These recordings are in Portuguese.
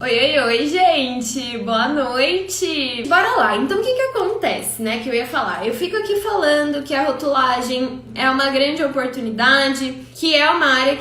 Oi, oi, oi, gente! Boa noite! Bora lá, então o que acontece, né, que eu ia falar? Eu fico aqui falando que a rotulagem é uma grande oportunidade, que é uma área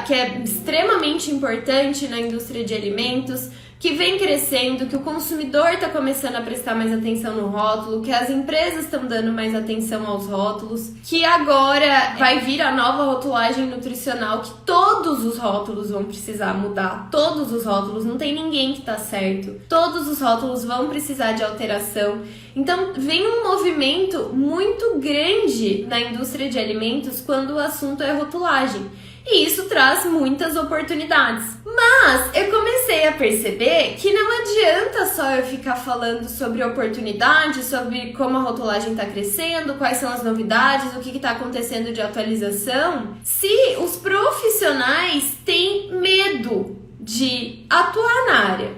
que é extremamente importante na indústria de alimentos, que vem crescendo, que o consumidor está começando a prestar mais atenção no rótulo, que as empresas estão dando mais atenção aos rótulos, que agora vai vir a nova rotulagem nutricional, que todos os rótulos vão precisar mudar, todos os rótulos, não tem ninguém que tá certo, todos os rótulos vão precisar de alteração. Então vem um movimento muito grande na indústria de alimentos quando o assunto é rotulagem. E isso traz muitas oportunidades. Mas eu comecei a perceber que não adianta só eu ficar falando sobre oportunidades, sobre como a rotulagem está crescendo, quais são as novidades, o que está acontecendo de atualização, se os profissionais têm medo de atuar na área.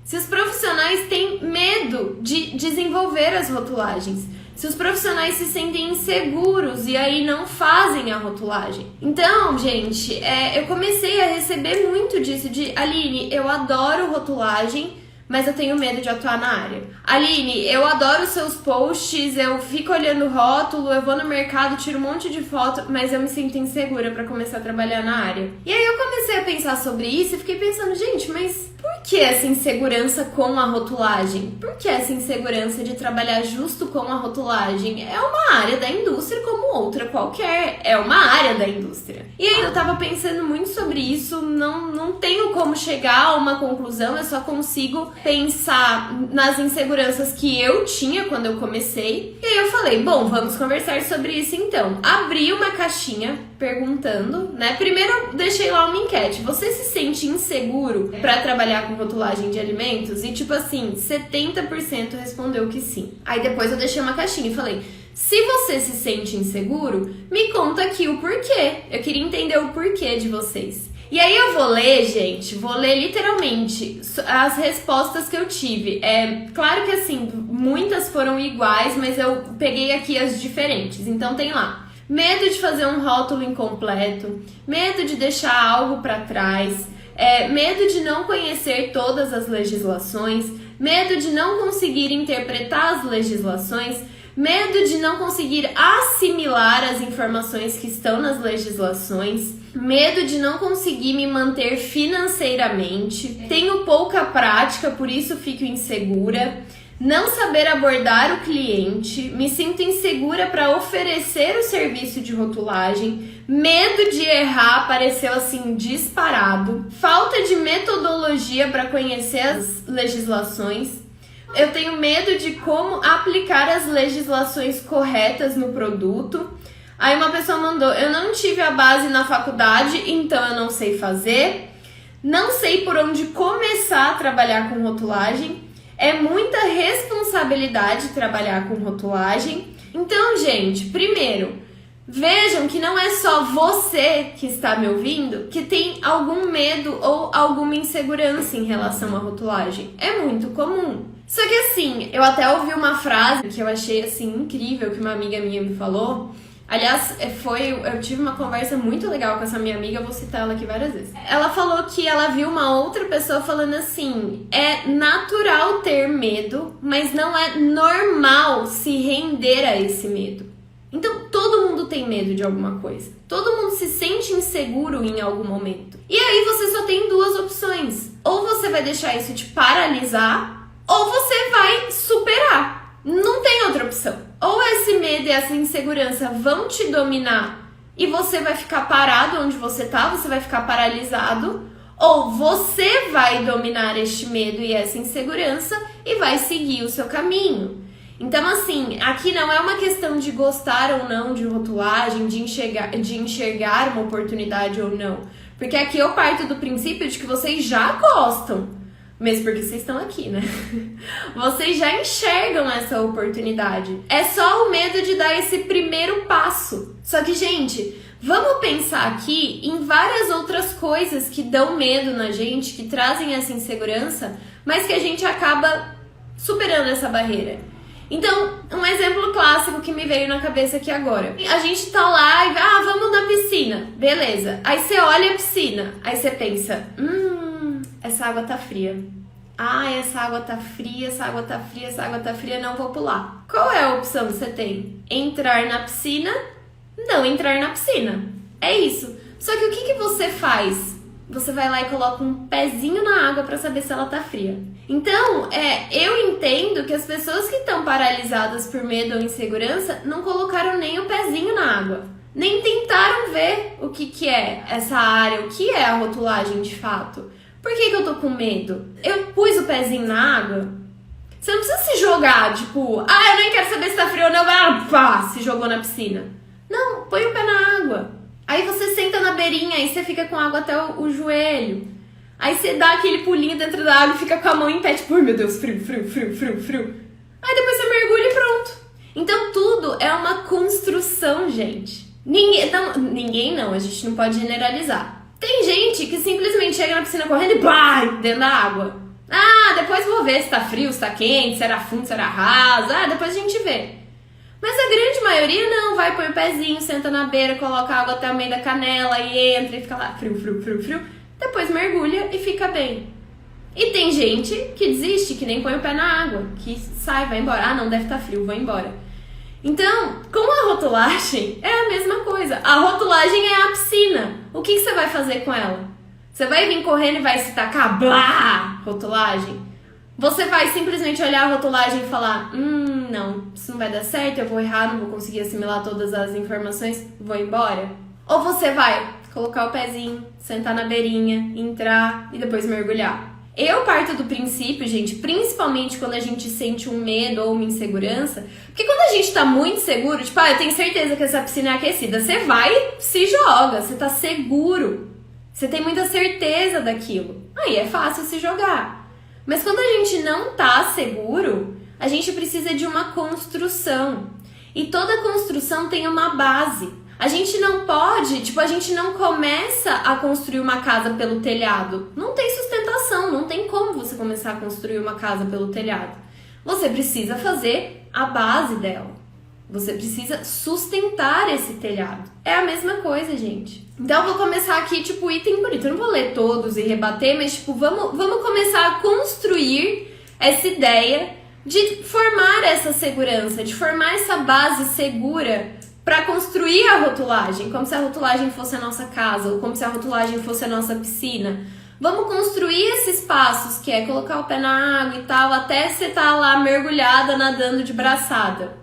Se os profissionais têm medo de desenvolver as rotulagens. Se os profissionais se sentem inseguros e aí não fazem a rotulagem. Então, gente, eu comecei a receber muito disso de Aline, eu adoro rotulagem, mas eu tenho medo de atuar na área. Aline, eu adoro seus posts, eu fico olhando o rótulo, eu vou no mercado, tiro um monte de foto, mas eu me sinto insegura para começar a trabalhar na área. E aí eu comecei a pensar sobre isso e fiquei pensando, gente, mas por que essa insegurança com a rotulagem? Por que essa insegurança de trabalhar justo com a rotulagem? É uma área da indústria como outra qualquer, é uma área da indústria. E aí eu tava pensando muito sobre isso, não tenho como chegar a uma conclusão, eu só consigo pensar nas inseguranças que eu tinha quando eu comecei. E aí eu falei, bom, vamos conversar sobre isso então. Abri uma caixinha perguntando, né? Primeiro eu deixei lá uma enquete. Você se sente inseguro para trabalhar com rotulagem de alimentos? E tipo assim, 70% respondeu que sim. Aí depois eu deixei uma caixinha e falei, se você se sente inseguro, me conta aqui o porquê. Eu queria entender o porquê de vocês. E aí eu vou ler, gente, vou ler literalmente as respostas que eu tive. Claro que assim, muitas foram iguais, mas eu peguei aqui as diferentes. Então tem lá, medo de fazer um rótulo incompleto, medo de deixar algo para trás, medo de não conhecer todas as legislações, medo de não conseguir interpretar as legislações, medo de não conseguir assimilar as informações que estão nas legislações, medo de não conseguir me manter financeiramente, tenho pouca prática, por isso fico insegura, não saber abordar o cliente, me sinto insegura para oferecer o serviço de rotulagem, medo de errar apareceu assim disparado, falta de metodologia para conhecer as legislações, eu tenho medo de como aplicar as legislações corretas no produto. Aí uma pessoa mandou, eu não tive a base na faculdade, então eu não sei fazer. Não sei por onde começar a trabalhar com rotulagem. É muita responsabilidade trabalhar com rotulagem. Então, gente, primeiro, vejam que não é só você que está me ouvindo que tem algum medo ou alguma insegurança em relação à rotulagem. É muito comum. Só que assim, eu até ouvi uma frase que eu achei assim incrível, que uma amiga minha me falou. Aliás, eu tive uma conversa muito legal com essa minha amiga, eu vou citar ela aqui várias vezes. Ela falou que ela viu uma outra pessoa falando assim, é natural ter medo, mas não é normal se render a esse medo. Então, todo mundo tem medo de alguma coisa. Todo mundo se sente inseguro em algum momento. E aí você só tem duas opções. Ou você vai deixar isso te paralisar, ou você vai superar. Não tem outra opção. Ou esse medo e essa insegurança vão te dominar e você vai ficar parado onde você tá, você vai ficar paralisado, ou você vai dominar este medo e essa insegurança e vai seguir o seu caminho. Então assim, aqui não é uma questão de gostar ou não de rotulagem, de enxergar uma oportunidade ou não. Porque aqui eu parto do princípio de que vocês já gostam. Mesmo porque vocês estão aqui, né? Vocês já enxergam essa oportunidade. É só o medo de dar esse primeiro passo. Só que, gente, vamos pensar aqui em várias outras coisas que dão medo na gente, que trazem essa insegurança, mas que a gente acaba superando essa barreira. Então, um exemplo clássico que me veio na cabeça aqui agora. A gente tá lá e vamos na piscina. Beleza. Aí você olha a piscina. Aí você pensa, essa água tá fria. Ah, essa água tá fria, essa água tá fria, essa água tá fria, não vou pular. Qual é a opção que você tem? Entrar na piscina, não entrar na piscina. É isso. Só que o que você faz? Você vai lá e coloca um pezinho na água pra saber se ela tá fria. Então, eu entendo que as pessoas que estão paralisadas por medo ou insegurança não colocaram nem o pezinho na água. Nem tentaram ver o que é essa área, o que é a rotulagem de fato. Por que eu tô com medo? Eu pus o pezinho na água. Você não precisa se jogar, tipo, eu nem quero saber se tá frio ou não, pá, se jogou na piscina. Não, põe o pé na água. Aí você senta na beirinha, aí você fica com água até o joelho. Aí você dá aquele pulinho dentro da água e fica com a mão em pé, tipo, ai meu Deus, frio, frio, frio, frio, frio. Aí depois você mergulha e pronto. Então tudo é uma construção, gente. Ninguém não, a gente não pode generalizar. Tem gente que simplesmente chega na piscina correndo e vai dentro da água. Depois vou ver se tá frio, se tá quente, se era fundo, se era raso. Depois a gente vê. Mas a grande maioria não, vai põe o pezinho, senta na beira, coloca água até o meio da canela e entra e fica lá frio, frio, frio, frio. Depois mergulha e fica bem. E tem gente que desiste, que nem põe o pé na água, que sai, vai embora. Não, deve estar frio, vou embora. Então, com a rotulagem, é a mesma coisa. A rotulagem é a piscina. O que você vai fazer com ela? Você vai vir correndo e vai se tacar, blá, rotulagem? Você vai simplesmente olhar a rotulagem e falar, não, isso não vai dar certo, eu vou errar, não vou conseguir assimilar todas as informações, vou embora? Ou você vai colocar o pezinho, sentar na beirinha, entrar e depois mergulhar? Eu parto do princípio, gente, principalmente quando a gente sente um medo ou uma insegurança, porque quando a gente tá muito seguro, tipo, eu tenho certeza que essa piscina é aquecida, você vai, se joga, você tá seguro, você tem muita certeza daquilo, aí é fácil se jogar. Mas quando a gente não tá seguro, a gente precisa de uma construção, e toda construção tem uma base. A gente não pode, a gente não começa a construir uma casa pelo telhado. Não tem sustentação, não tem como você começar a construir uma casa pelo telhado. Você precisa fazer a base dela. Você precisa sustentar esse telhado. É a mesma coisa, gente. Então eu vou começar aqui, item por item. Eu não vou ler todos e rebater, mas, vamos começar a construir essa ideia de formar essa segurança, de formar essa base segura para construir a rotulagem, como se a rotulagem fosse a nossa casa, ou como se a rotulagem fosse a nossa piscina. Vamos construir esses passos, que é colocar o pé na água e tal, até você estar lá mergulhada, nadando de braçada.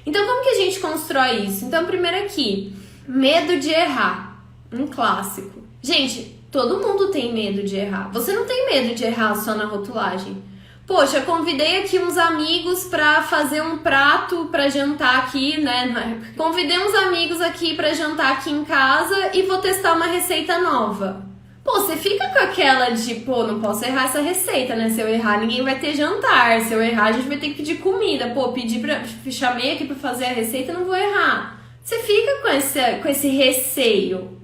Então, como que a gente constrói isso? Então, primeiro aqui, medo de errar, um clássico. Gente, todo mundo tem medo de errar. Você não tem medo de errar só na rotulagem. Poxa, convidei aqui uns amigos pra fazer um prato pra jantar aqui, né? Convidei uns amigos aqui pra jantar aqui em casa e vou testar uma receita nova. Você fica com aquela de, não posso errar essa receita, né? Se eu errar, ninguém vai ter jantar. Se eu errar, a gente vai ter que pedir comida. Chamei aqui pra fazer a receita, não vou errar. Você fica com esse receio.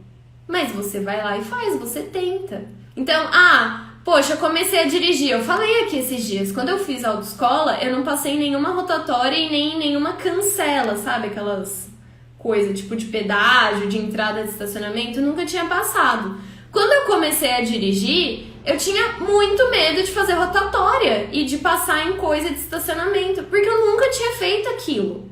Mas você vai lá e faz, você tenta. Então, poxa, eu comecei a dirigir. Eu falei aqui esses dias, quando eu fiz autoescola, eu não passei nenhuma rotatória e nem nenhuma cancela, sabe? Aquelas coisas tipo de pedágio, de entrada de estacionamento, nunca tinha passado. Quando eu comecei a dirigir, eu tinha muito medo de fazer rotatória e de passar em coisa de estacionamento, porque eu nunca tinha feito aquilo.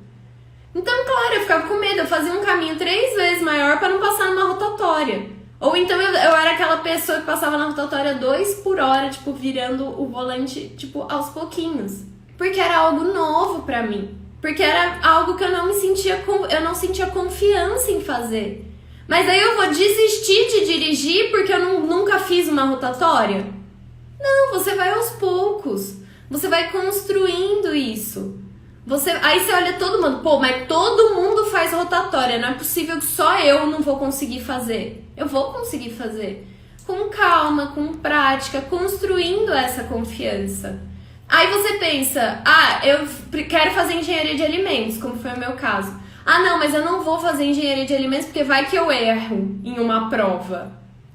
Então, claro, eu ficava com medo, eu fazia um caminho 3 vezes maior para não passar numa rotatória. Ou então eu era aquela pessoa que passava na rotatória 2 por hora, virando o volante, aos pouquinhos. Porque era algo novo pra mim. Porque era algo que eu não sentia confiança em fazer. Mas aí eu vou desistir de dirigir porque eu nunca fiz uma rotatória? Não, você vai aos poucos. Você vai construindo isso. Aí você olha todo mundo, mas todo mundo faz rotatória, não é possível que só eu não vou conseguir fazer. Eu vou conseguir fazer. Com calma, com prática, construindo essa confiança. Aí você pensa, eu quero fazer engenharia de alimentos, como foi o meu caso. Não, mas eu não vou fazer engenharia de alimentos porque vai que eu erro em uma prova.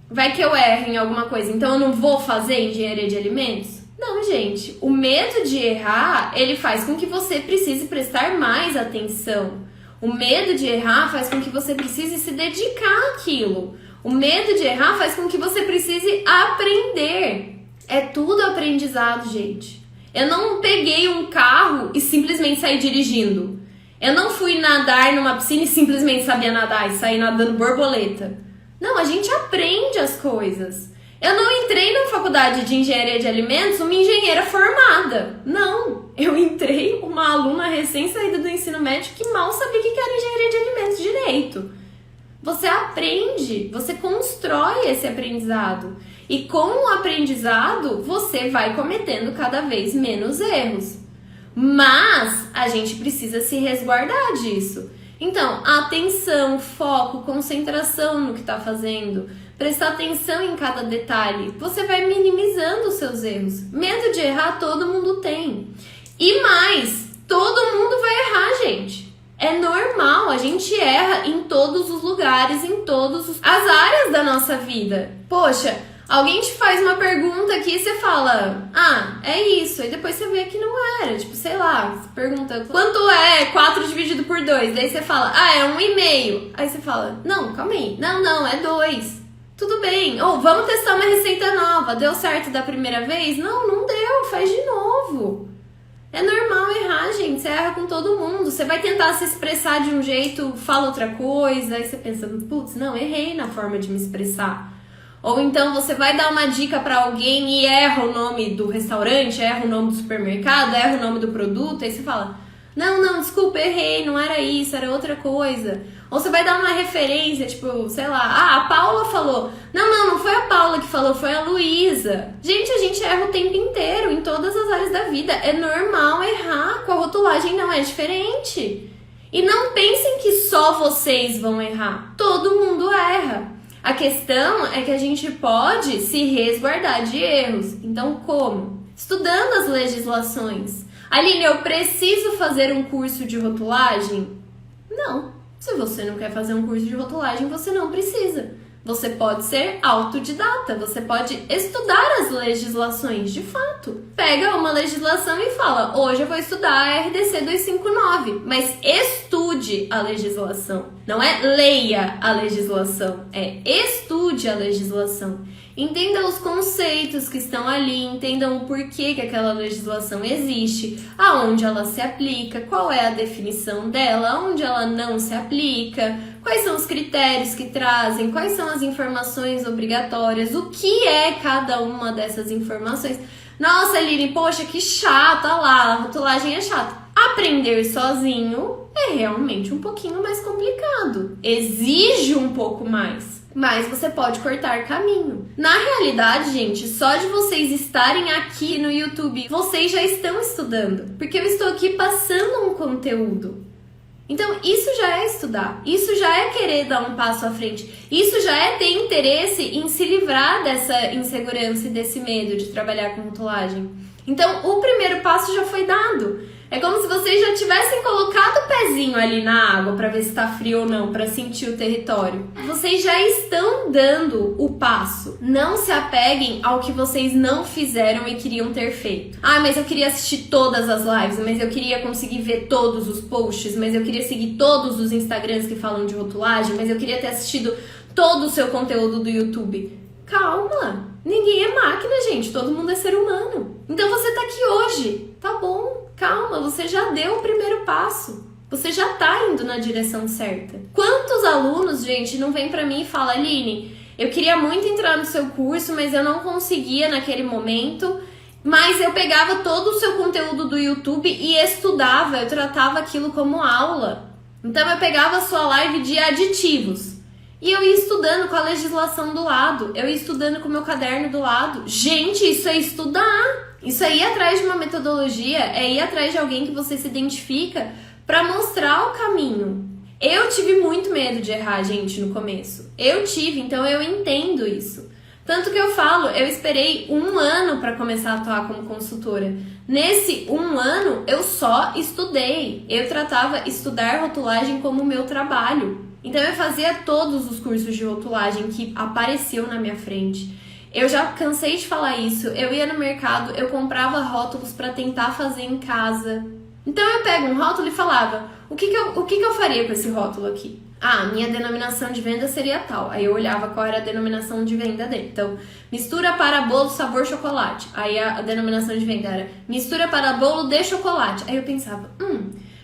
Vai que eu erro em alguma coisa, então eu não vou fazer engenharia de alimentos? Não, gente, o medo de errar, ele faz com que você precise prestar mais atenção. O medo de errar faz com que você precise se dedicar àquilo. O medo de errar faz com que você precise aprender. É tudo aprendizado, gente. Eu não peguei um carro e simplesmente saí dirigindo. Eu não fui nadar numa piscina e simplesmente sabia nadar e saí nadando borboleta. Não, a gente aprende as coisas. Eu não entrei na faculdade de engenharia de alimentos uma engenheira formada. Não, eu entrei uma aluna recém-saída do ensino médio que mal sabia o que era engenharia de alimentos direito. Você aprende, você constrói esse aprendizado. E com o aprendizado, você vai cometendo cada vez menos erros. Mas a gente precisa se resguardar disso. Então, atenção, foco, concentração no que está fazendo. Prestar atenção em cada detalhe. Você vai minimizando os seus erros. Medo de errar todo mundo tem. E mais, todo mundo vai errar, gente. É normal, a gente erra em todos os lugares, em todas as áreas da nossa vida. Poxa, alguém te faz uma pergunta aqui e você fala, ah, é isso. Aí depois você vê que não era. Tipo, sei lá, você pergunta, quanto é 4 dividido por 2? Daí você fala, ah, é 1,5. Aí você fala, não, calma aí. Não, é 2. Tudo bem. Ou vamos testar uma receita nova. Deu certo da primeira vez? Não deu. Faz de novo. É normal errar, gente. Você erra com todo mundo. Você vai tentar se expressar de um jeito, fala outra coisa. Aí você pensa, putz, não, errei na forma de me expressar. Ou então você vai dar uma dica pra alguém e erra o nome do restaurante, erra o nome do supermercado, erra o nome do produto. Aí você fala, não, desculpa, errei, não era isso, era outra coisa. Ou você vai dar uma referência, tipo, sei lá, a Paula falou. Não foi a Paula que falou, foi a Luísa. Gente, a gente erra o tempo inteiro, em todas as áreas da vida. É normal errar, com a rotulagem não é diferente. E não pensem que só vocês vão errar. Todo mundo erra. A questão é que a gente pode se resguardar de erros. Então, como? Estudando as legislações. Aline, eu preciso fazer um curso de rotulagem? Não. Se você não quer fazer um curso de rotulagem, você não precisa. Você pode ser autodidata, você pode estudar as legislações de fato. Pega uma legislação e fala, hoje eu vou estudar a RDC 259, mas estude a legislação. Não é leia a legislação, é estude a legislação. Entenda os conceitos que estão ali, entendam o porquê que aquela legislação existe, aonde ela se aplica, qual é a definição dela, aonde ela não se aplica, quais são os critérios que trazem, quais são as informações obrigatórias, o que é cada uma dessas informações. Nossa, Aline, poxa, que chata lá, a rotulagem é chata. Aprender sozinho é realmente um pouquinho mais complicado, exige um pouco mais. Mas você pode cortar caminho. Na realidade, gente, só de vocês estarem aqui no YouTube, vocês já estão estudando. Porque eu estou aqui passando um conteúdo. Então, isso já é estudar. Isso já é querer dar um passo à frente. Isso já é ter interesse em se livrar dessa insegurança e desse medo de trabalhar com rotulagem. Então, o primeiro passo já foi dado. É como se vocês já tivessem colocado o pezinho ali na água para ver se está frio ou não, para sentir o território. Vocês já estão dando o passo. Não se apeguem ao que vocês não fizeram e queriam ter feito. Ah, mas eu queria assistir todas as lives, mas eu queria conseguir ver todos os posts, mas eu queria seguir todos os Instagrams que falam de rotulagem, mas eu queria ter assistido todo o seu conteúdo do YouTube. Calma! Ninguém é máquina, gente. Todo mundo é ser humano. Então você tá aqui hoje. Tá bom. Calma, você já deu o primeiro passo. Você já tá indo na direção certa. Quantos alunos, gente, não vem pra mim e fala, Aline, eu queria muito entrar no seu curso, mas eu não conseguia naquele momento. Mas eu pegava todo o seu conteúdo do YouTube e estudava. Eu tratava aquilo como aula. Então eu pegava a sua live de aditivos. E eu ia estudando com a legislação do lado. Eu ia estudando com o meu caderno do lado. Gente, isso é estudar. Isso é ir atrás de uma metodologia, é ir atrás de alguém que você se identifica para mostrar o caminho. Eu tive muito medo de errar, gente, no começo. Eu tive, então eu entendo isso. Tanto que eu falo, eu esperei 1 ano para começar a atuar como consultora. Nesse 1 ano, eu só estudei. Eu tratava estudar rotulagem como meu trabalho. Então eu fazia todos os cursos de rotulagem que apareciam na minha frente. Eu já cansei de falar isso. Eu ia no mercado, eu comprava rótulos para tentar fazer em casa. Então eu pego um rótulo e falava, o que que eu faria com esse rótulo aqui? Ah, minha denominação de venda seria tal. Aí eu olhava qual era a denominação de venda dele. Então, mistura para bolo sabor chocolate. Aí a denominação de venda era mistura para bolo de chocolate. Aí eu pensava,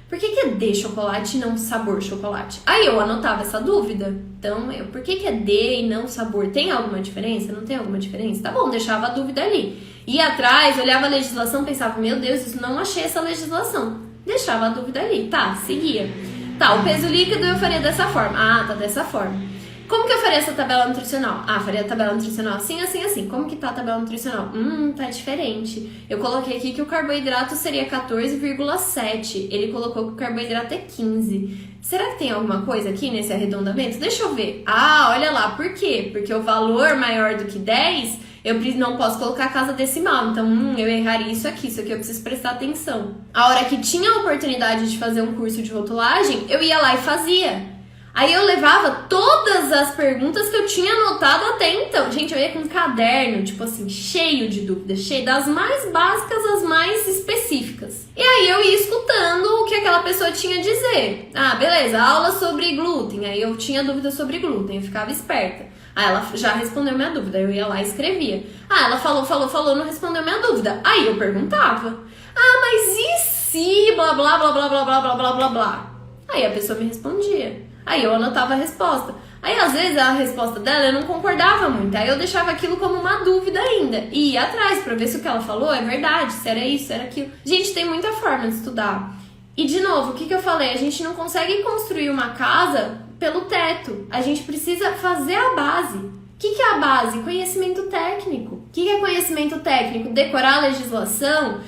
por que é de chocolate e não sabor chocolate? Aí eu anotava essa dúvida. Então, por que é de e não sabor? Tem alguma diferença? Não tem alguma diferença? Tá bom, deixava a dúvida ali. Ia atrás, olhava a legislação, pensava, meu Deus, isso não achei essa legislação. Deixava a dúvida ali. Tá, seguia. Tá, o peso líquido eu faria dessa forma. Ah, tá dessa forma. Como que eu faria essa tabela nutricional? Ah, faria a tabela nutricional assim, assim, assim. Como que tá a tabela nutricional? Tá diferente. Eu coloquei aqui que o carboidrato seria 14,7. Ele colocou que o carboidrato é 15. Será que tem alguma coisa aqui nesse arredondamento? Deixa eu ver. Ah, olha lá. Por quê? Porque o valor maior do que 10, eu não posso colocar a casa decimal. Então, eu erraria isso aqui eu preciso prestar atenção. A hora que tinha a oportunidade de fazer um curso de rotulagem, eu ia lá e fazia. Aí eu levava todas as perguntas que eu tinha anotado até então. Gente, eu ia com um caderno, tipo assim, cheio de dúvidas, cheio das mais básicas às mais específicas. E aí eu ia escutando o que aquela pessoa tinha a dizer. Ah, beleza, aula sobre glúten. Aí eu tinha dúvida sobre glúten, eu ficava esperta. Ah, ela já respondeu minha dúvida, eu ia lá e escrevia. Ah, ela falou, não respondeu minha dúvida. Aí eu perguntava. Ah, mas e se blá blá blá blá blá blá blá blá blá blá? Aí a pessoa me respondia. Aí eu anotava a resposta. Aí às vezes a resposta dela eu não concordava muito. Aí eu deixava aquilo como uma dúvida ainda. E ia atrás pra ver se o que ela falou é verdade, se era isso, se era aquilo. Gente, tem muita forma de estudar. E de novo, o que eu falei? A gente não consegue construir uma casa pelo teto. A gente precisa fazer a base. O que é a base? Conhecimento técnico. O que é conhecimento técnico? Decorar a legislação,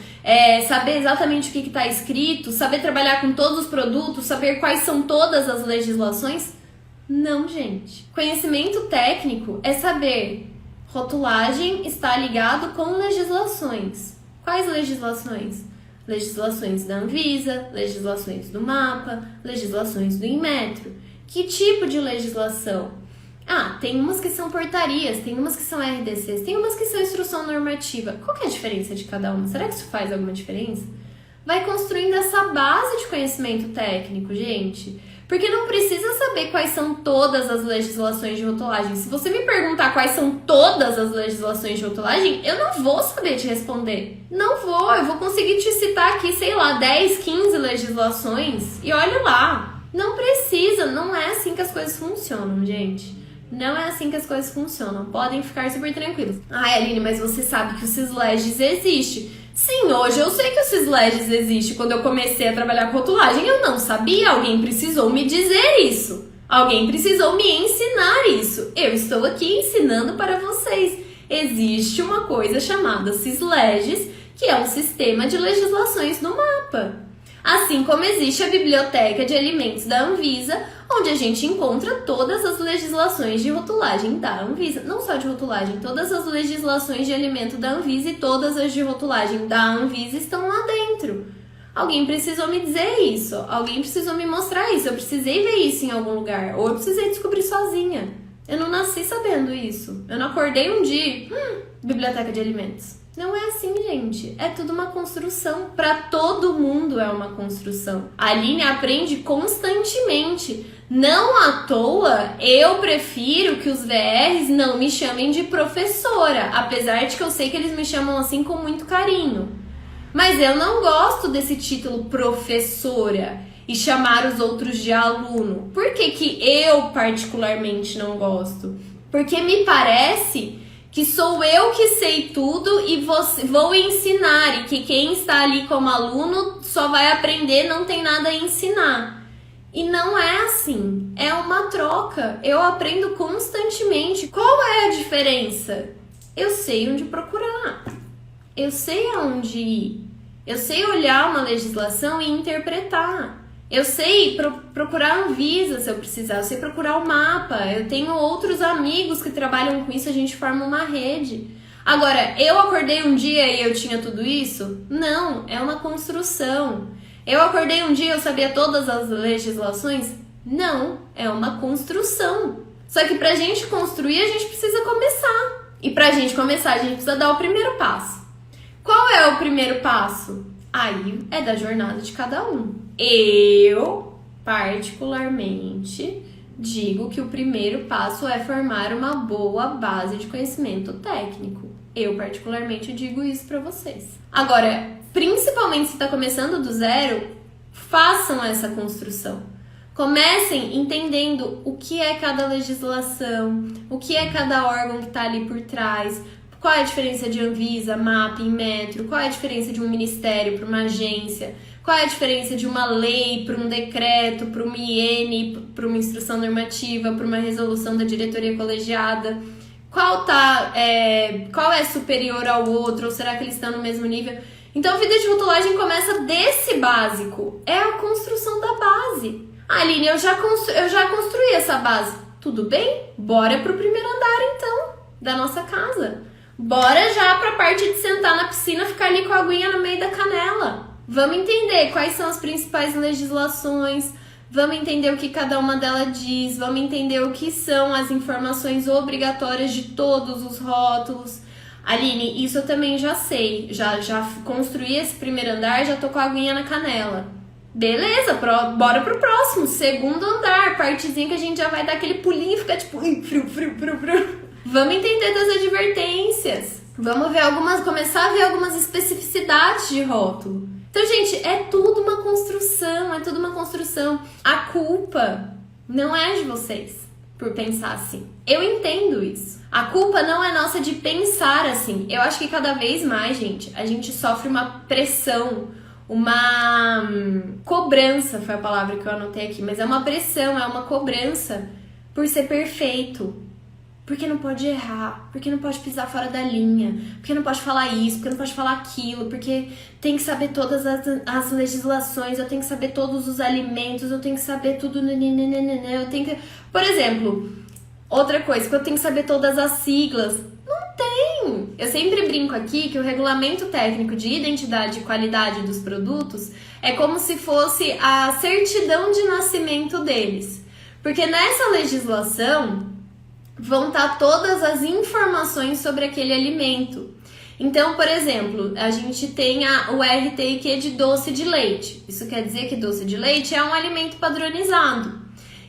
saber exatamente o que está escrito, saber trabalhar com todos os produtos, saber quais são todas as legislações? Não, gente. Conhecimento técnico é saber rotulagem está ligado com legislações. Quais legislações? Legislações da Anvisa, legislações do MAPA, legislações do Inmetro. Que tipo de legislação? Ah, tem umas que são portarias, tem umas que são RDCs, tem umas que são instrução normativa. Qual que é a diferença de cada uma? Será que isso faz alguma diferença? Vai construindo essa base de conhecimento técnico, gente. Porque não precisa saber quais são todas as legislações de rotulagem. Se você me perguntar quais são todas as legislações de rotulagem, eu não vou saber te responder. Não vou, eu vou conseguir te citar aqui, sei lá, 10, 15 legislações. E olha lá, não precisa, não é assim que as coisas funcionam, gente. Não é assim que as coisas funcionam. Podem ficar super tranquilos. Ai, Aline, mas você sabe que o Sisleges existe. Sim, hoje eu sei que o Sisleges existe. Quando eu comecei a trabalhar com rotulagem, eu não sabia. Alguém precisou me dizer isso. Alguém precisou me ensinar isso. Eu estou aqui ensinando para vocês. Existe uma coisa chamada Sisleges, que é um sistema de legislações do MAPA. Assim como existe a Biblioteca de Alimentos da Anvisa, onde a gente encontra todas as legislações de rotulagem da Anvisa. Não só de rotulagem, todas as legislações de alimento da Anvisa e todas as de rotulagem da Anvisa estão lá dentro. Alguém precisou me dizer isso, alguém precisou me mostrar isso, eu precisei ver isso em algum lugar, ou eu precisei descobrir sozinha. Eu não nasci sabendo isso. Eu não acordei um dia, Biblioteca de Alimentos. Não é assim, gente. É tudo uma construção. Para todo mundo é uma construção. A Aline aprende constantemente. Não à toa, eu prefiro que os VRs não me chamem de professora. Apesar de que eu sei que eles me chamam assim com muito carinho. Mas eu não gosto desse título professora e chamar os outros de aluno. Por que que eu particularmente não gosto? Porque me parece que sou eu que sei tudo e vou ensinar, e que quem está ali como aluno só vai aprender, não tem nada a ensinar. E não é assim, é uma troca, eu aprendo constantemente. Qual é a diferença? Eu sei onde procurar, eu sei aonde ir, eu sei olhar uma legislação e interpretar. Eu sei procurar a Anvisa se eu precisar, eu sei procurar o mapa, eu tenho outros amigos que trabalham com isso, a gente forma uma rede. Agora, eu acordei um dia e eu tinha tudo isso? Não, é uma construção. Eu acordei um dia e eu sabia todas as legislações? Não, é uma construção. Só que pra gente construir, a gente precisa começar. E pra gente começar, a gente precisa dar o primeiro passo. Qual é o primeiro passo? Aí é da jornada de cada um. Eu, particularmente, Digo que o primeiro passo é formar uma boa base de conhecimento técnico. Eu, particularmente, digo isso para vocês. Agora, principalmente se está começando do zero, façam essa construção. Comecem entendendo o que é cada legislação, o que é cada órgão que está ali por trás, qual é a diferença de Anvisa, MAP, Inmetro, qual é a diferença de um ministério para uma agência, qual é a diferença de uma lei para um decreto, para uma IN, para uma instrução normativa, para uma resolução da diretoria colegiada, qual é superior ao outro, ou será que eles estão no mesmo nível? Então, a vida de rotulagem começa desse básico, é a construção da base. Aline, eu já construí essa base. Tudo bem? Bora pro primeiro andar, então, da nossa casa. Bora já pra parte de sentar na piscina, ficar ali com a aguinha no meio da canela. Vamos entender quais são as principais legislações, vamos entender o que cada uma delas diz, vamos entender o que são as informações obrigatórias de todos os rótulos. Aline, isso eu também já sei, já construí esse primeiro andar, já tô com a aguinha na canela. Beleza, bora pro próximo, segundo andar, partezinha que a gente já vai dar aquele pulinho e ficar tipo, frio. Vamos entender das advertências, vamos ver começar a ver algumas especificidades de rótulo. Então, gente, é tudo uma construção, A culpa não é de vocês por pensar assim. Eu entendo isso. A culpa não é nossa de pensar assim. Eu acho que cada vez mais, gente, a gente sofre uma pressão, uma cobrança, foi a palavra que eu anotei aqui, mas é uma pressão, é uma cobrança por ser perfeito. Porque não pode errar, porque não pode pisar fora da linha, porque não pode falar isso, porque não pode falar aquilo, porque tem que saber todas as legislações, eu tenho que saber todos os alimentos, eu tenho que saber tudo, eu tenho que... Por exemplo, outra coisa, que eu tenho que saber todas as siglas. Não tem! Eu sempre brinco aqui que o regulamento técnico de identidade e qualidade dos produtos é como se fosse a certidão de nascimento deles. Porque nessa legislação vão estar todas as informações sobre aquele alimento. Então, por exemplo, a gente tem o RTQ de doce de leite. Isso quer dizer que doce de leite é um alimento padronizado.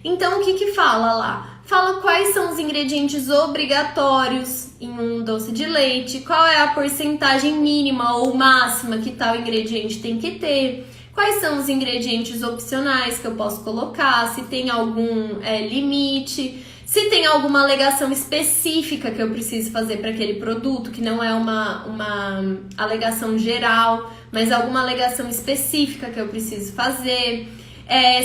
Então, o que fala lá? Fala quais são os ingredientes obrigatórios em um doce de leite, qual é a porcentagem mínima ou máxima que tal ingrediente tem que ter, quais são os ingredientes opcionais que eu posso colocar, se tem algum limite, se tem alguma alegação específica que eu preciso fazer para aquele produto, que não é uma alegação geral, mas alguma alegação específica que eu preciso fazer.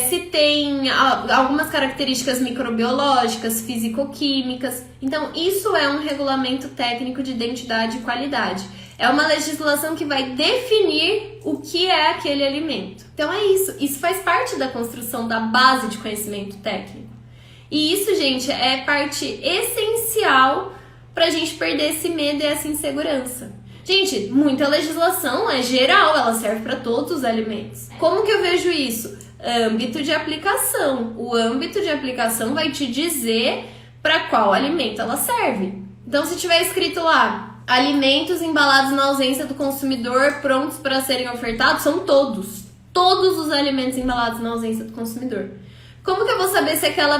Se tem algumas características microbiológicas, físico-químicas. Então, isso é um regulamento técnico de identidade e qualidade. É uma legislação que vai definir o que é aquele alimento. Então, é isso. Isso faz parte da construção da base de conhecimento técnico. E isso, gente, é parte essencial para a gente perder esse medo e essa insegurança. Gente, muita legislação é geral, ela serve para todos os alimentos. Como que eu vejo isso? Âmbito de aplicação. O âmbito de aplicação vai te dizer para qual alimento ela serve. Então, se tiver escrito lá, alimentos embalados na ausência do consumidor prontos para serem ofertados, são todos os alimentos embalados na ausência do consumidor. Como que eu vou saber se aquela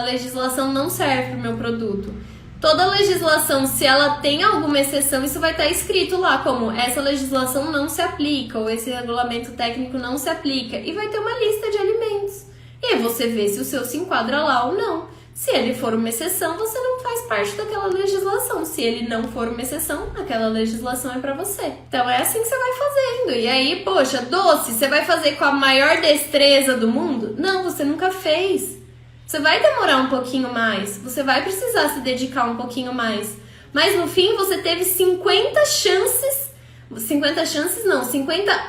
legislação não serve para o meu produto? Toda legislação, se ela tem alguma exceção, isso vai estar escrito lá como essa legislação não se aplica ou esse regulamento técnico não se aplica e vai ter uma lista de alimentos. E aí você vê se o seu se enquadra lá ou não. Se ele for uma exceção, você não faz parte daquela legislação. Se ele não for uma exceção, aquela legislação é para você. Então é assim que você vai fazendo. E aí, poxa, doce, você vai fazer com a maior destreza do mundo? Não, você nunca fez. Você vai demorar um pouquinho mais, você vai precisar se dedicar um pouquinho mais. Mas no fim você teve 50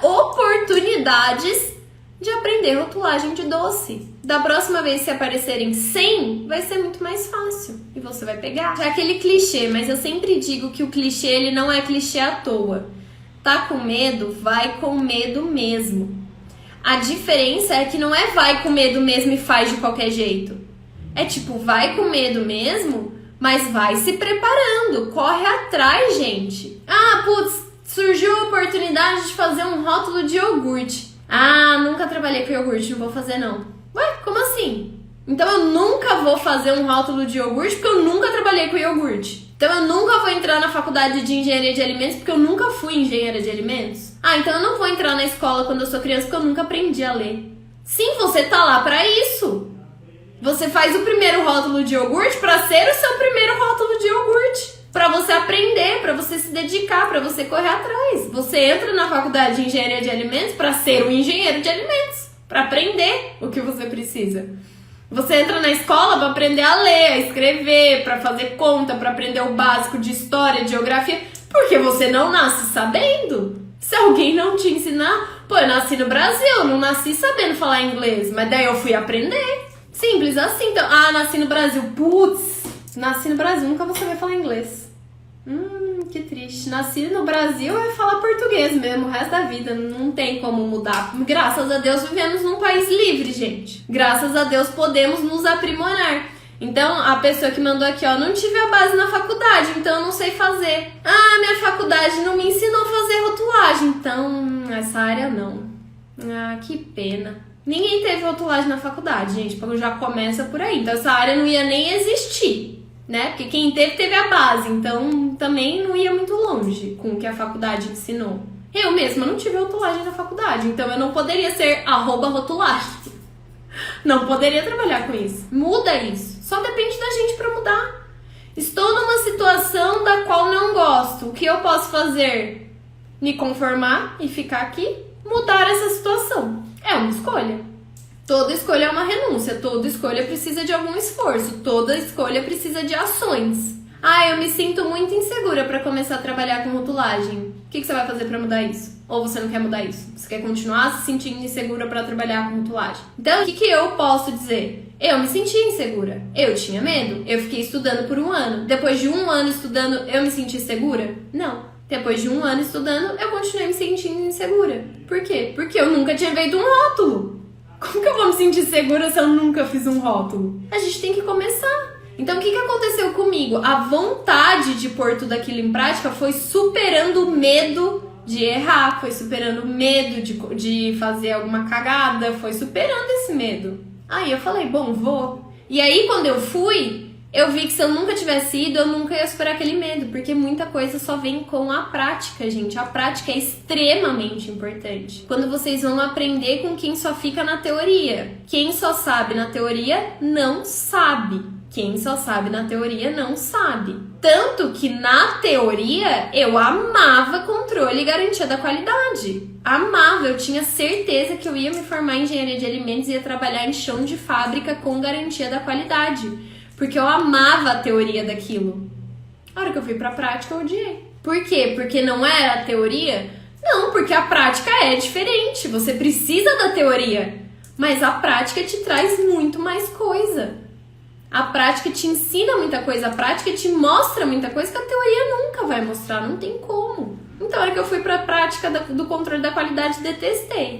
oportunidades de aprender rotulagem de doce. Da próxima vez se aparecerem 100, vai ser muito mais fácil e você vai pegar. É aquele clichê, mas eu sempre digo que o clichê ele não é clichê à toa. Tá com medo? Vai com medo mesmo. A diferença é que não é vai com medo mesmo e faz de qualquer jeito. É tipo, vai com medo mesmo, mas vai se preparando. Corre atrás, gente. Ah, putz, surgiu a oportunidade de fazer um rótulo de iogurte. Ah, nunca trabalhei com iogurte, não vou fazer não. Ué, como assim? Então eu nunca vou fazer um rótulo de iogurte porque eu nunca trabalhei com iogurte. Então eu nunca vou entrar na faculdade de engenharia de alimentos porque eu nunca fui engenheira de alimentos. Ah, então eu não vou entrar na escola quando eu sou criança porque eu nunca aprendi a ler. Sim, você tá lá pra isso. Você faz o primeiro rótulo de iogurte pra ser o seu primeiro rótulo de iogurte. Pra você aprender, pra você se dedicar, pra você correr atrás. Você entra na faculdade de engenharia de alimentos pra ser um engenheiro de alimentos. Pra aprender o que você precisa. Você entra na escola pra aprender a ler, a escrever, pra fazer conta, pra aprender o básico de história, de geografia. Porque você não nasce sabendo. Se alguém não te ensinar... Pô, eu nasci no Brasil, não nasci sabendo falar inglês. Mas daí eu fui aprender. Simples assim. Então, nasci no Brasil. Putz, nasci no Brasil, nunca vou saber falar inglês. Que triste. Nasci no Brasil é falar português mesmo, o resto da vida. Não tem como mudar. Graças a Deus vivemos num país livre, gente. Graças a Deus podemos nos aprimorar. Então, a pessoa que mandou aqui, ó, não tive a base na faculdade, então eu não sei fazer. Minha faculdade não me ensinou a fazer rotulagem, então essa área não. Que pena. Ninguém teve rotulagem na faculdade, gente, porque já começa por aí. Então essa área não ia nem existir, né? Porque quem teve, teve a base, então também não ia muito longe com o que a faculdade ensinou. Eu mesma não tive rotulagem na faculdade, então eu não poderia ser @rotulagem. Não poderia trabalhar com isso. Muda isso. Só depende da gente pra mudar. Estou numa situação da qual não gosto. O que eu posso fazer? Me conformar e ficar aqui? Mudar essa situação. É uma escolha. Toda escolha é uma renúncia. Toda escolha precisa de algum esforço. Toda escolha precisa de ações. Eu me sinto muito insegura pra começar a trabalhar com rotulagem. O que você vai fazer pra mudar isso? Ou você não quer mudar isso? Você quer continuar se sentindo insegura pra trabalhar com rotulagem? Então, o que eu posso dizer? Eu me sentia insegura. Eu tinha medo. Eu fiquei estudando por 1 ano. Depois de 1 ano estudando, eu me senti segura? Não. Depois de 1 ano estudando, eu continuei me sentindo insegura. Por quê? Porque eu nunca tinha feito um rótulo. Como que eu vou me sentir segura se eu nunca fiz um rótulo? A gente tem que começar. Então, o que aconteceu comigo? A vontade de pôr tudo aquilo em prática foi superando o medo de errar, foi superando o medo de fazer alguma cagada, foi superando esse medo. Aí eu falei, bom, vou. E aí, quando eu fui, eu vi que se eu nunca tivesse ido, eu nunca ia superar aquele medo, porque muita coisa só vem com a prática, gente. A prática é extremamente importante. Quando vocês vão aprender com quem só fica na teoria. Quem só sabe na teoria, não sabe. Quem só sabe na teoria não sabe. Tanto que na teoria eu amava controle e garantia da qualidade. Amava, eu tinha certeza que eu ia me formar em engenharia de alimentos e ia trabalhar em chão de fábrica com garantia da qualidade. Porque eu amava a teoria daquilo. A hora que eu fui pra prática eu odiei. Por quê? Porque não era a teoria? Não, porque a prática é diferente. Você precisa da teoria. Mas a prática te traz muito mais coisa. A prática te ensina muita coisa, a prática te mostra muita coisa que a teoria nunca vai mostrar, não tem como. Então, a hora que eu fui pra prática do controle da qualidade, detestei.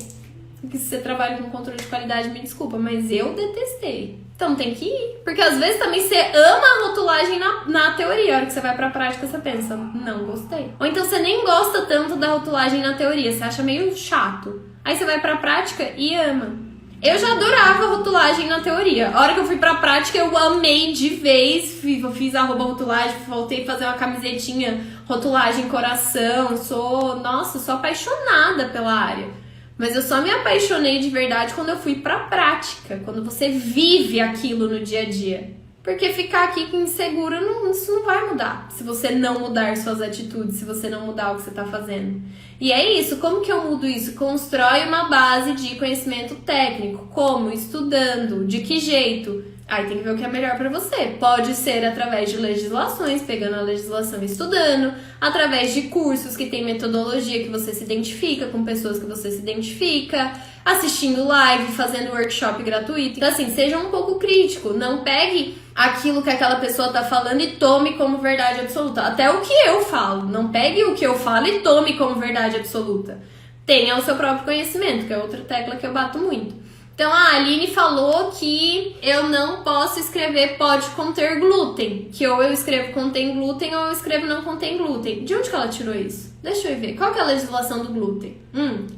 Porque se você trabalha com controle de qualidade, me desculpa, mas eu detestei. Então tem que ir, porque às vezes também você ama a rotulagem na teoria, a hora que você vai pra prática você pensa, não gostei. Ou então você nem gosta tanto da rotulagem na teoria, você acha meio chato. Aí você vai pra prática e ama. Eu já adorava rotulagem na teoria. A hora que eu fui pra prática, eu amei de vez. Fiz @rotulagem, voltei a fazer uma camisetinha, rotulagem coração. Sou apaixonada pela área. Mas eu só me apaixonei de verdade quando eu fui pra prática. Quando você vive aquilo no dia a dia. Porque ficar aqui insegura, isso não vai mudar. Se você não mudar suas atitudes, se você não mudar o que você tá fazendo. E é isso, como que eu mudo isso? Constrói uma base de conhecimento técnico. Como? Estudando. De que jeito? Aí tem que ver o que é melhor pra você. Pode ser através de legislações, pegando a legislação e estudando. Através de cursos que tem metodologia que você se identifica, com pessoas que você se identifica. Assistindo live, fazendo workshop gratuito. Então assim, seja um pouco crítico. Não pegue aquilo que aquela pessoa tá falando e tome como verdade absoluta. Até o que eu falo. Não pegue o que eu falo e tome como verdade absoluta. Tenha o seu próprio conhecimento, que é outra tecla que eu bato muito. Então a Aline falou que eu não posso escrever pode conter glúten. Que ou eu escrevo contém glúten ou eu escrevo não contém glúten. De onde que ela tirou isso? Deixa eu ver. Qual que é a legislação do glúten?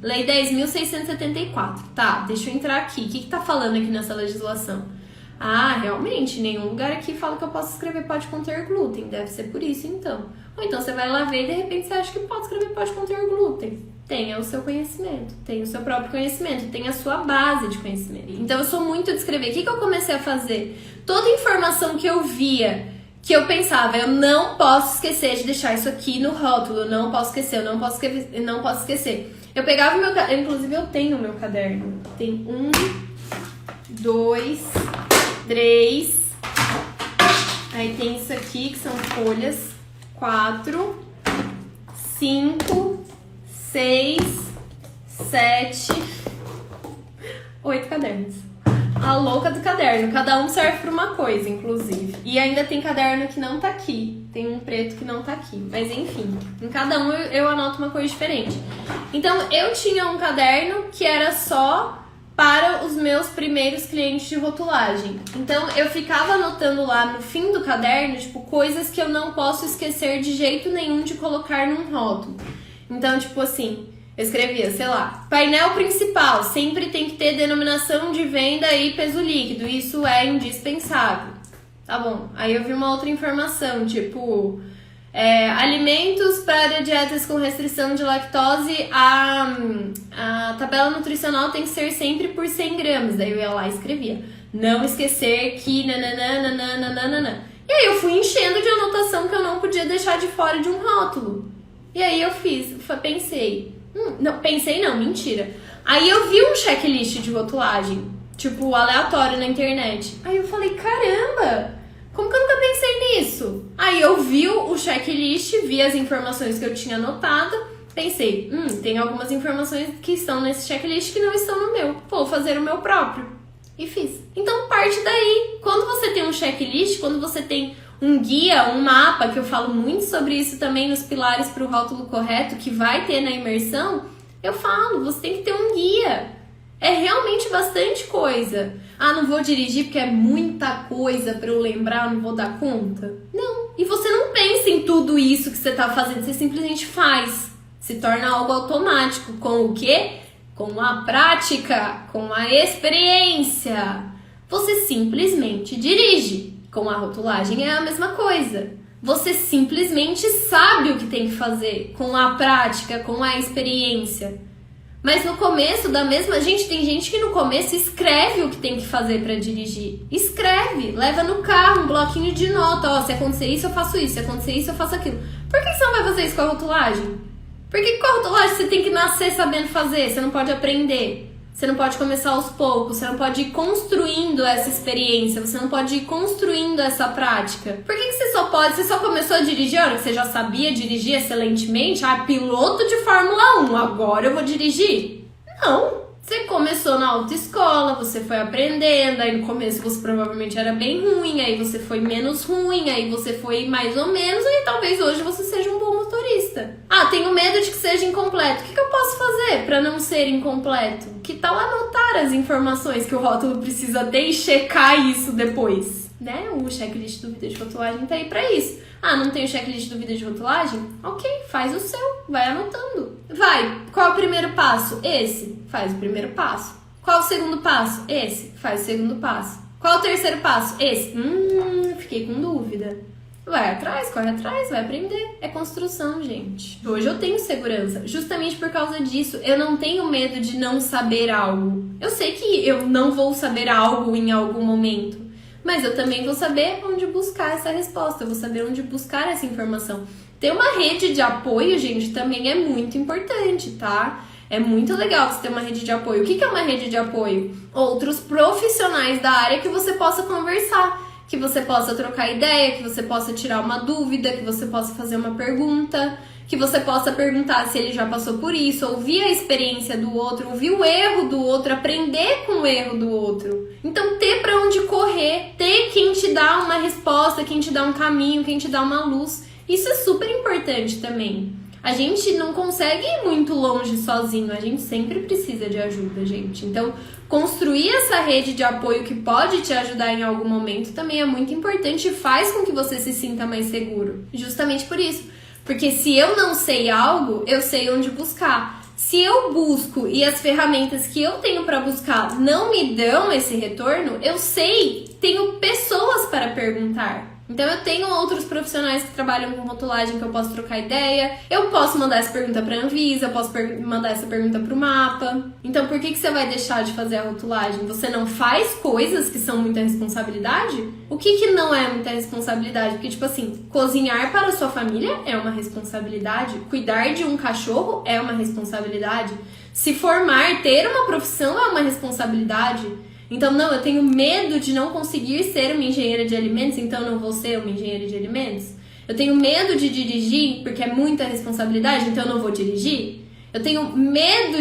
Lei 10.674. Tá, deixa eu entrar aqui. O que tá falando aqui nessa legislação? Ah, realmente, nenhum lugar aqui fala que eu posso escrever pode conter glúten. Deve ser por isso, então. Ou então você vai lá ver e de repente você acha que pode escrever pode conter glúten. Tenha o seu conhecimento, tenha o seu próprio conhecimento, tenha a sua base de conhecimento. Então eu sou muito de escrever. O que eu comecei a fazer? Toda informação que eu via, que eu pensava, eu não posso esquecer de deixar isso aqui no rótulo, eu não posso esquecer, eu não posso esquecer. Eu pegava o meu caderno, inclusive eu tenho o meu caderno. Tem 1, 2, 3, aí tem isso aqui que são folhas, 4, 5, 6, 7, 8 cadernos. A louca do caderno, cada um serve para uma coisa, inclusive. E ainda tem caderno que não tá aqui, tem um preto que não tá aqui. Mas enfim, em cada um eu anoto uma coisa diferente. Então eu tinha um caderno que era só para os meus primeiros clientes de rotulagem. Então eu ficava anotando lá no fim do caderno, tipo, coisas que eu não posso esquecer de jeito nenhum de colocar num rótulo. Então, tipo assim, eu escrevia, sei lá, painel principal, sempre tem que ter denominação de venda e peso líquido, isso é indispensável. Tá bom, aí eu vi uma outra informação, tipo, alimentos para dietas com restrição de lactose, a tabela nutricional tem que ser sempre por 100 gramas, daí eu ia lá e escrevia, não esquecer que nananana. E aí eu fui enchendo de anotação que eu não podia deixar de fora de um rótulo. E aí eu pensei, mentira. Aí eu vi um checklist de rotulagem, tipo, aleatório na internet. Aí eu falei, caramba, como que eu nunca pensei nisso? Aí eu vi o checklist, vi as informações que eu tinha anotado, pensei, tem algumas informações que estão nesse checklist que não estão no meu. Vou fazer o meu próprio. E fiz. Então parte daí. Quando você tem um checklist, quando você tem um guia, um mapa, que eu falo muito sobre isso também nos pilares para o rótulo correto, que vai ter na imersão, eu falo, você tem que ter um guia. É realmente bastante coisa. Ah, não vou dirigir porque é muita coisa para eu lembrar, não vou dar conta. Não. E você não pensa em tudo isso que você está fazendo, você simplesmente faz. Se torna algo automático. Com o quê? Com a prática, com a experiência. Você simplesmente dirige. Com a rotulagem é a mesma coisa. Você simplesmente sabe o que tem que fazer com a prática, com a experiência. Mas no começo da mesma... Gente, tem gente que no começo escreve o que tem que fazer para dirigir. Escreve, leva no carro um bloquinho de nota. Ó, se acontecer isso, eu faço isso. Se acontecer isso, eu faço aquilo. Por que você não vai fazer isso com a rotulagem? Por que com a rotulagem você tem que nascer sabendo fazer? Você não pode aprender. Você não pode começar aos poucos, você não pode ir construindo essa experiência, você não pode ir construindo essa prática. Por que você só começou a dirigir a hora que você já sabia dirigir excelentemente? Ah, piloto de Fórmula 1, agora eu vou dirigir? Não. Você começou na autoescola, você foi aprendendo, aí no começo você provavelmente era bem ruim, aí você foi menos ruim, aí você foi mais ou menos, e talvez hoje você seja um bom motorista. Ah, tenho medo de que seja incompleto. O que eu posso fazer para não ser incompleto? Que tal anotar as informações que o rótulo precisa ter e checar isso depois? Né? O checklist do vídeo de rotulagem tá aí pra isso. Ah, não tem o checklist do vídeo de rotulagem? Ok, faz o seu, vai anotando. Vai, qual é o primeiro passo? Esse, faz o primeiro passo. Qual é o segundo passo? Esse, faz o segundo passo. Qual é o terceiro passo? Esse. Fiquei com dúvida. Vai atrás, corre atrás, vai aprender. É construção, gente. Hoje eu tenho segurança. Justamente por causa disso, eu não tenho medo de não saber algo. Eu sei que eu não vou saber algo em algum momento. Mas eu também vou saber onde buscar essa resposta. Eu vou saber onde buscar essa informação. Ter uma rede de apoio, gente, também é muito importante, tá? É muito legal você ter uma rede de apoio. O que é uma rede de apoio? Outros profissionais da área que você possa conversar. Que você possa trocar ideia, que você possa tirar uma dúvida, que você possa fazer uma pergunta, que você possa perguntar se ele já passou por isso, ouvir a experiência do outro, ouvir o erro do outro, aprender com o erro do outro. Então, ter pra onde correr, ter quem te dá uma resposta, quem te dá um caminho, quem te dá uma luz. Isso é super importante também. A gente não consegue ir muito longe sozinho, a gente sempre precisa de ajuda, gente. Então, construir essa rede de apoio que pode te ajudar em algum momento também é muito importante e faz com que você se sinta mais seguro. Justamente por isso. Porque se eu não sei algo, eu sei onde buscar. Se eu busco e as ferramentas que eu tenho para buscar não me dão esse retorno, eu sei, tenho pessoas para perguntar. Então eu tenho outros profissionais que trabalham com rotulagem que eu posso trocar ideia, eu posso mandar essa pergunta para a Anvisa, eu posso mandar essa pergunta para o mapa. Então por que você vai deixar de fazer a rotulagem? Você não faz coisas que são muita responsabilidade? O que não é muita responsabilidade? Porque tipo assim, cozinhar para a sua família é uma responsabilidade, cuidar de um cachorro é uma responsabilidade, se formar, ter uma profissão é uma responsabilidade. Então, não, eu tenho medo de não conseguir ser uma engenheira de alimentos, então eu não vou ser uma engenheira de alimentos. Eu tenho medo de dirigir, porque é muita responsabilidade, então eu não vou dirigir. Eu tenho medo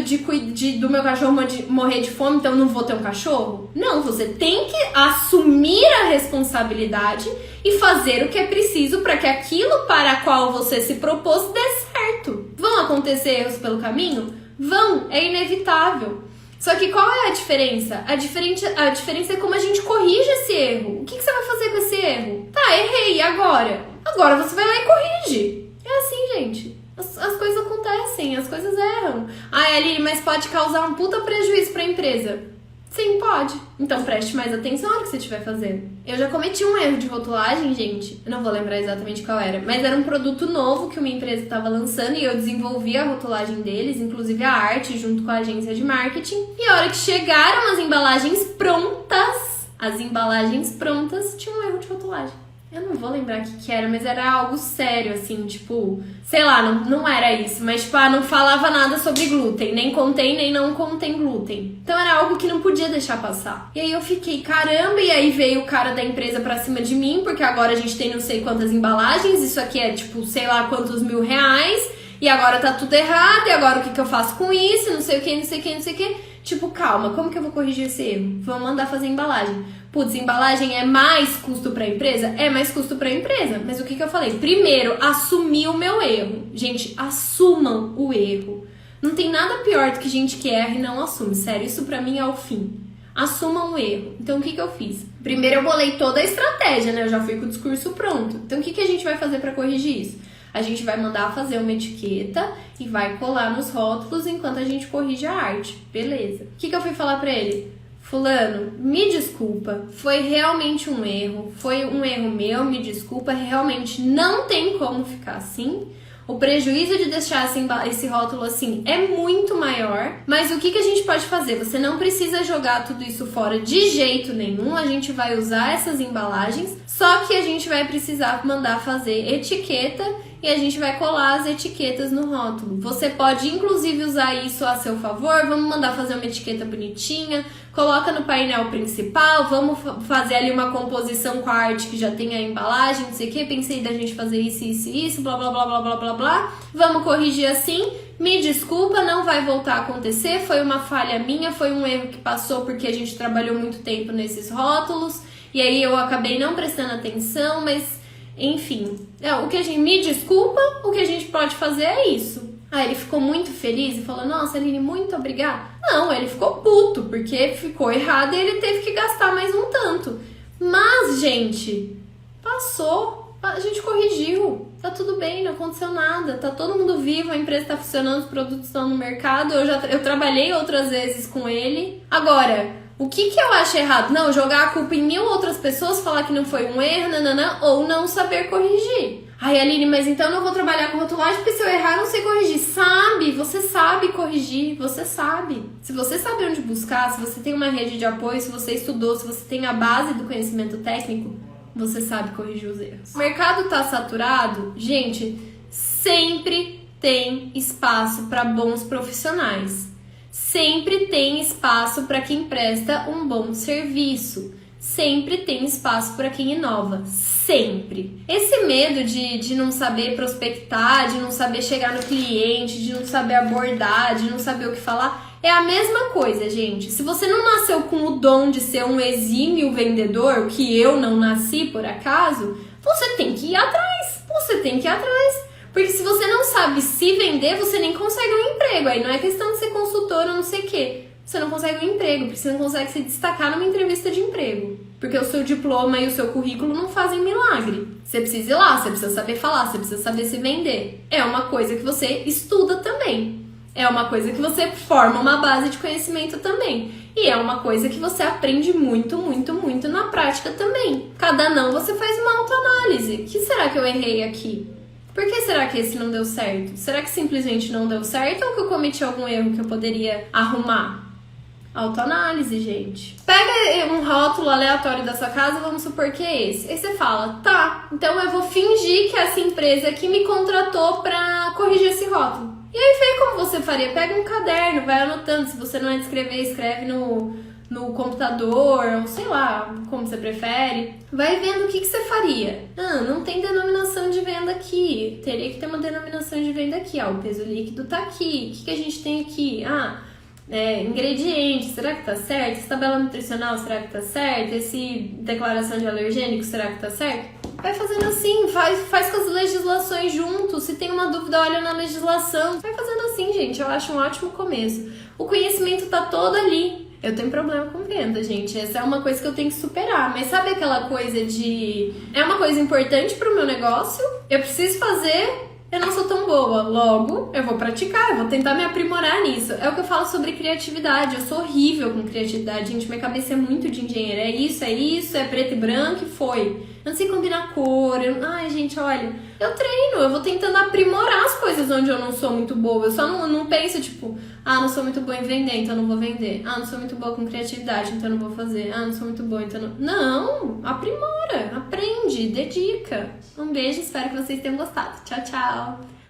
do meu cachorro morrer de fome, então eu não vou ter um cachorro. Não, você tem que assumir a responsabilidade e fazer o que é preciso para que aquilo para o qual você se propôs dê certo. Vão acontecer erros pelo caminho? Vão, é inevitável. Só que qual é a diferença? A diferença é como a gente corrige esse erro. O que você vai fazer com esse erro? Tá, errei, e agora? Agora você vai lá e corrige. É assim, gente. As coisas acontecem, as coisas erram. Ai, Aline, mas pode causar um puta prejuízo pra empresa. Sim, pode. Então preste mais atenção na hora que você estiver fazendo. Eu já cometi um erro de rotulagem, gente. Eu não vou lembrar exatamente qual era. Mas era um produto novo que uma empresa estava lançando e eu desenvolvi a rotulagem deles, inclusive a arte, junto com a agência de marketing. E a hora que chegaram as embalagens prontas, tinha um erro de rotulagem. Eu não vou lembrar o que era, mas era algo sério, assim, tipo... Sei lá, não era isso, mas tipo, não falava nada sobre glúten. Nem contém, nem não contém glúten. Então era algo que não podia deixar passar. E aí eu fiquei, caramba, e aí veio o cara da empresa pra cima de mim, porque agora a gente tem não sei quantas embalagens, isso aqui é tipo, sei lá quantos R$1.000, e agora tá tudo errado, e agora o que eu faço com isso, não sei o que, não sei o que, não sei o que. Tipo, calma, como que eu vou corrigir esse erro? Vou mandar fazer embalagem. Putz, embalagem é mais custo pra empresa? É mais custo pra empresa. Mas o que eu falei? Primeiro, assumir o meu erro. Gente, assumam o erro. Não tem nada pior do que gente que erra e não assume. Sério, isso pra mim é o fim. Assumam o erro. Então, o que eu fiz? Primeiro, eu bolei toda a estratégia, né? Eu já fui com o discurso pronto. Então, o que a gente vai fazer pra corrigir isso? A gente vai mandar fazer uma etiqueta e vai colar nos rótulos enquanto a gente corrige a arte. Beleza. O que eu fui falar pra ele? Fulano, me desculpa, foi realmente um erro, foi um erro meu, me desculpa, realmente não tem como ficar assim. O prejuízo de deixar esse rótulo assim é muito maior, mas o que a gente pode fazer? Você não precisa jogar tudo isso fora de jeito nenhum, a gente vai usar essas embalagens, só que a gente vai precisar mandar fazer etiqueta e a gente vai colar as etiquetas no rótulo. Você pode inclusive usar isso a seu favor, vamos mandar fazer uma etiqueta bonitinha, coloca no painel principal, vamos fazer ali uma composição com a arte que já tem a embalagem, não sei o que, pensei da gente fazer isso, blá blá blá blá blá blá blá, vamos corrigir assim, me desculpa, não vai voltar a acontecer, foi uma falha minha, foi um erro que passou porque a gente trabalhou muito tempo nesses rótulos, e aí eu acabei não prestando atenção, mas enfim, o que a gente me desculpa, o que a gente pode fazer é isso. Aí ele ficou muito feliz e falou, nossa, Aline, muito obrigada. Não, ele ficou puto, porque ficou errado e ele teve que gastar mais um tanto. Mas, gente, passou, a gente corrigiu, tá tudo bem, não aconteceu nada, tá todo mundo vivo, a empresa tá funcionando, os produtos estão no mercado, eu trabalhei outras vezes com ele. Agora, o que eu acho errado? Não, jogar a culpa em 1000 outras pessoas, falar que não foi um erro, nananã, ou não saber corrigir. Ai, Aline, mas então eu não vou trabalhar com rotulagem porque se eu errar eu não sei corrigir. Sabe, você sabe corrigir, você sabe. Se você sabe onde buscar, se você tem uma rede de apoio, se você estudou, se você tem a base do conhecimento técnico, você sabe corrigir os erros. O mercado tá saturado? Gente, sempre tem espaço para bons profissionais. Sempre tem espaço para quem presta um bom serviço. Sempre tem espaço para quem inova. Sempre. Esse medo de não saber prospectar, de não saber chegar no cliente, de não saber abordar, de não saber o que falar, é a mesma coisa, gente. Se você não nasceu com o dom de ser um exímio vendedor, que eu não nasci por acaso, você tem que ir atrás. Você tem que ir atrás. Porque se você não sabe se vender, você nem consegue um emprego. Aí não é questão de ser consultor ou não sei o quê. Você não consegue um emprego, porque você não consegue se destacar numa entrevista de emprego. Porque o seu diploma e o seu currículo não fazem milagre. Você precisa ir lá, você precisa saber falar, você precisa saber se vender. É uma coisa que você estuda também. É uma coisa que você forma uma base de conhecimento também. E é uma coisa que você aprende muito, muito, muito na prática também. Cada não você faz uma autoanálise. O que será que eu errei aqui? Por que será que esse não deu certo? Será que simplesmente não deu certo ou que eu cometi algum erro que eu poderia arrumar? Autoanálise, gente. Pega um rótulo aleatório da sua casa, vamos supor que é esse. Aí você fala, tá, então eu vou fingir que essa empresa aqui me contratou pra corrigir esse rótulo. E aí vê como você faria. Pega um caderno, vai anotando. Se você não é de escrever, escreve no computador, ou sei lá, como você prefere. Vai vendo o que você faria. Ah, não tem denominação de venda aqui. Teria que ter uma denominação de venda aqui. O peso líquido tá aqui. O que a gente tem aqui? Ingredientes, será que tá certo? Essa tabela nutricional, será que tá certo? Esse declaração de alergênico, será que tá certo? Vai fazendo assim, faz com as legislações junto. Se tem uma dúvida, olha na legislação. Vai fazendo assim, gente. Eu acho um ótimo começo. O conhecimento tá todo ali. Eu tenho problema com venda, gente. Essa é uma coisa que eu tenho que superar. Mas sabe aquela coisa de... É uma coisa importante pro meu negócio. Eu preciso fazer... Eu não sou tão boa, logo eu vou praticar, eu vou tentar me aprimorar nisso. É o que eu falo sobre criatividade, eu sou horrível com criatividade, gente, minha cabeça é muito de engenheiro, é isso, é preto e branco e foi. Eu não sei combinar cor, ai gente, olha, eu treino, eu vou tentando aprimorar as coisas onde eu não sou muito boa, eu só não penso tipo, não sou muito boa em vender, então não vou vender. Não sou muito boa com criatividade, então não vou fazer. Não sou muito boa, então não... Não, aprimora, aprende, dedica. Um beijo, espero que vocês tenham gostado. Tchau, tchau!